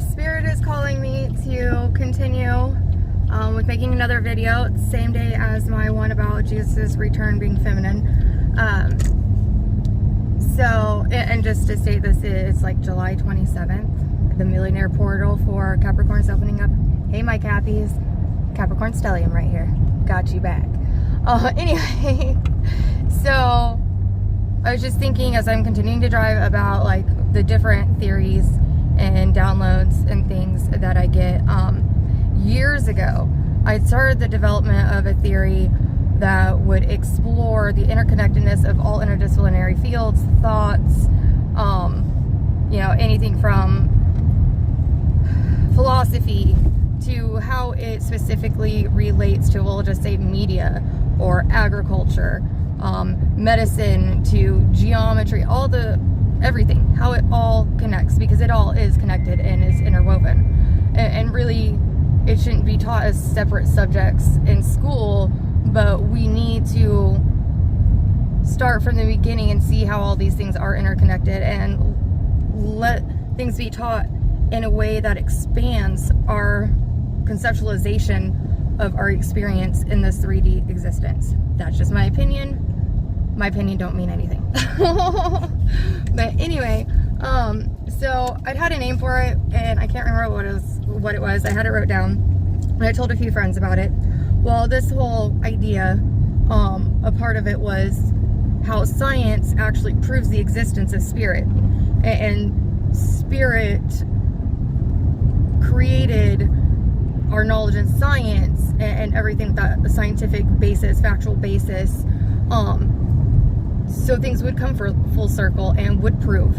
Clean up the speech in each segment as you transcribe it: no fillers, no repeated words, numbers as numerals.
Spirit is calling me to continue with making another video, same day as my one about Jesus' return being feminine. And just to say, this is like July 27th, the millionaire portal for Capricorn's opening up. Hey, my Cappies, Capricorn stellium right here. Got you back. Anyway, so I was just thinking as I'm continuing to drive about like the different theories and downloads and things that I get. Years ago, I started the development of a theory that would explore the interconnectedness of all interdisciplinary fields, thoughts, anything from philosophy to how it specifically relates to, we'll just say, media or agriculture, medicine to geometry, everything, how it all connects, because it all is connected and is interwoven. And really, it shouldn't be taught as separate subjects in school, but we need to start from the beginning and see how all these things are interconnected and let things be taught in a way that expands our conceptualization of our experience in this 3D existence. That's just my opinion. My opinion don't mean anything. But anyway, so I'd had a name for it and I can't remember what it was. I had it wrote down and I told a few friends about it. Well, this whole idea, a part of it was how science actually proves the existence of spirit, and spirit created our knowledge in science and everything, that the scientific basis, factual basis, so things would come full circle and would prove,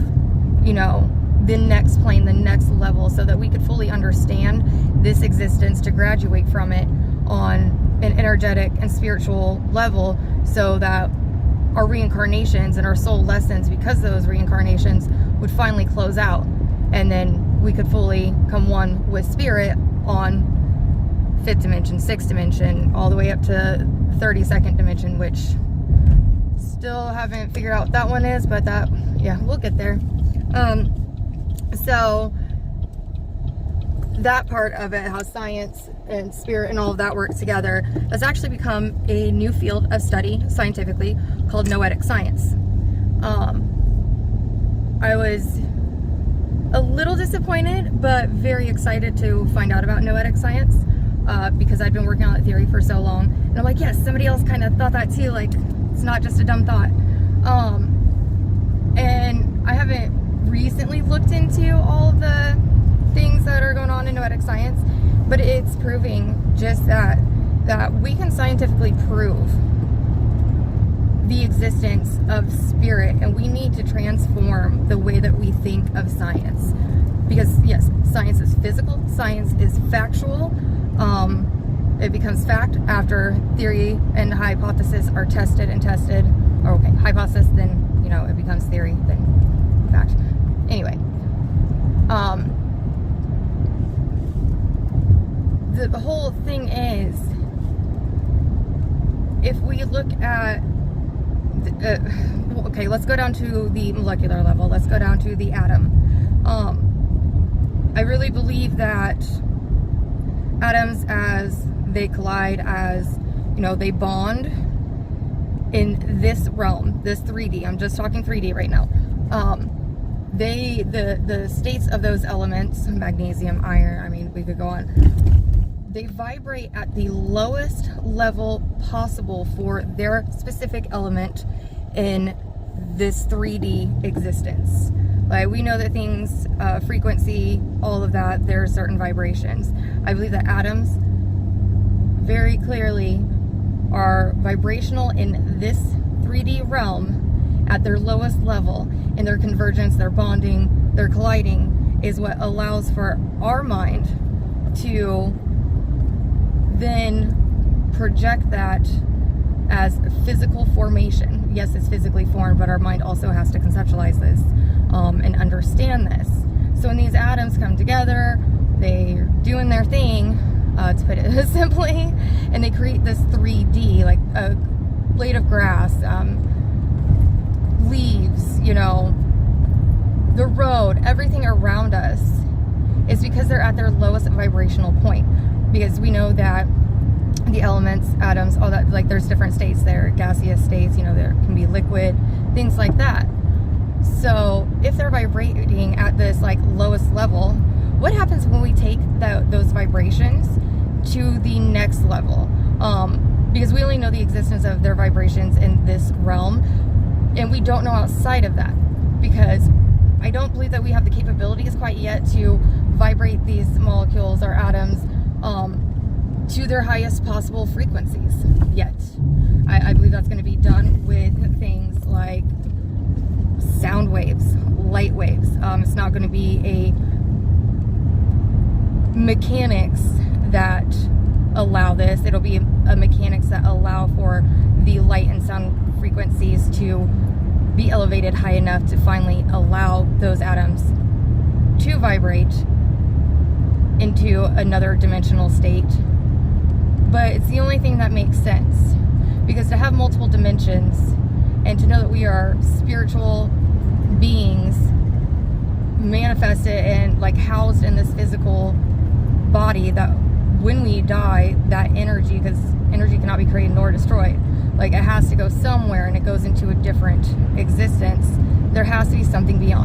the next plane, the next level, so that we could fully understand this existence, to graduate from it on an energetic and spiritual level, so that our reincarnations and our soul lessons, because those reincarnations would finally close out, and then we could fully come one with spirit on 5th dimension, 6th dimension, all the way up to 32nd dimension, which still haven't figured out what that one is, but we'll get there. So that part of it, how science and spirit and all of that work together, has actually become a new field of study scientifically called noetic science. I was a little disappointed, but very excited to find out about noetic science, because I'd been working on that theory for so long. And I'm like, yes, somebody else kind of thought that too. Like, it's not just a dumb thought. And I haven't recently looked into all of the things that are going on in noetic science, but it's proving just that we can scientifically prove the existence of spirit, and we need to transform the way that we think of science. Because yes, science is physical, science is factual. It becomes fact after theory and hypothesis are tested. Or okay, hypothesis, then it becomes theory, then fact. Anyway, the whole thing is, if we look at okay, let's go down to the molecular level. Let's go down to the atom. I really believe that atoms, as they collide, as they bond in this realm, this 3D. I'm just talking 3D right now. The states of those elements, magnesium, iron, I mean, we could go on. They vibrate at the lowest level possible for their specific element in this 3D existence. Like, we know that things, frequency, all of that, there are certain vibrations. I believe that atoms very clearly are vibrational in this 3D realm at their lowest level, and their convergence, their bonding, their colliding is what allows for our mind to then project that as physical formation. Yes, it's physically formed, but our mind also has to conceptualize this and understand this. So when these atoms come together, they're doing their thing, to put it simply, and they create this 3D, like a blade of grass, leaves, the road, everything around us is because they're at their lowest vibrational point. Because we know that the elements, atoms, all that, like there's different states there, gaseous states, you know, there can be liquid, things like that. So if they're vibrating at this like lowest level, what happens when we take those vibrations to the next level? Because we only know the existence of their vibrations in this realm, and we don't know outside of that, because I don't believe that we have the capabilities quite yet to vibrate these molecules or atoms to their highest possible frequencies yet. I believe that's going to be done with things like sound waves, light waves. It's not going to be a mechanics that allow this. It'll be a mechanics that allow for the light and sound frequencies to be elevated high enough to finally allow those atoms to vibrate into another dimensional state. But it's the only thing that makes sense, because to have multiple dimensions and to know that we are spiritual beings manifested and like housed in this physical body, that when we die, that energy, because energy cannot be created nor destroyed, like it has to go somewhere and it goes into a different existence. There has to be something beyond.